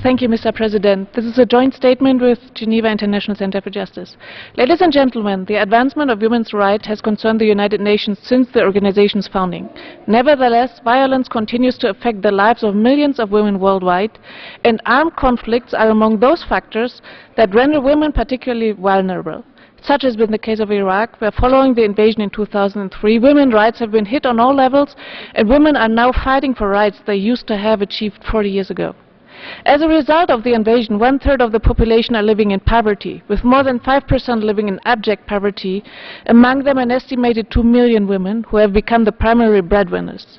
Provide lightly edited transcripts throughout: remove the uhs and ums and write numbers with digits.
Thank you, Mr. President. This is a joint statement with Geneva International Center for Justice. Ladies and gentlemen, the advancement of women's rights has concerned the United Nations since the organization's founding. Nevertheless, violence continues to affect the lives of millions of women worldwide, and armed conflicts are among those factors that render women particularly vulnerable. Such has been the case of Iraq, where following the invasion in 2003, women's rights have been hit on all levels, and women are now fighting for rights they used to have achieved 40 years ago. As a result of the invasion, 1/3 of the population are living in poverty, with more than 5% living in abject poverty, among them an estimated 2 million women who have become the primary breadwinners.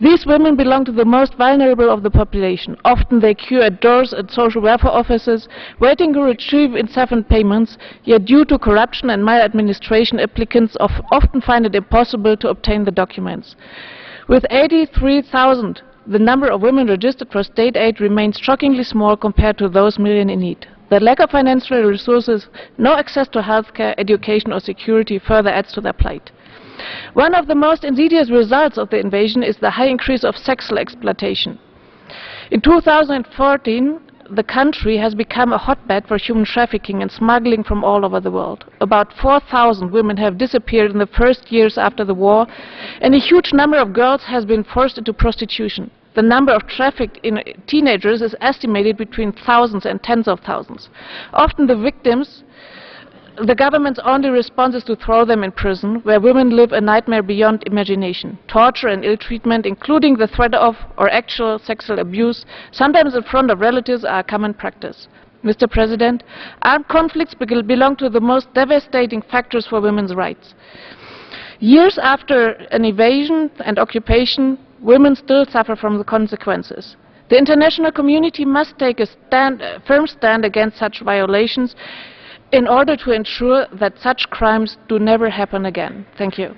These women belong to the most vulnerable of the population. Often they queue at doors at social welfare offices, waiting to retrieve insufficient payments, yet due to corruption and maladministration, applicants often find it impossible to obtain the documents. With 83,000, the number of women registered for state aid remains shockingly small compared to those million in need. The lack of financial resources, no access to healthcare, education or security further adds to their plight. One of the most insidious results of the invasion is the high increase of sexual exploitation. In 2014, the country has become a hotbed for human trafficking and smuggling from all over the world. About 4,000 women have disappeared in the first years after the war, and a huge number of girls has been forced into prostitution. The number of trafficked teenagers is estimated between thousands and tens of thousands. Often the victims, the government's only response is to throw them in prison, where women live a nightmare beyond imagination. Torture and ill treatment, including the threat of or actual sexual abuse, sometimes in front of relatives, are a common practice. Mr. President, armed conflicts belong to the most devastating factors for women's rights. Years after an invasion and occupation, women still suffer from the consequences. The international community must take a firm stand against such violations in order to ensure that such crimes do never happen again. Thank you.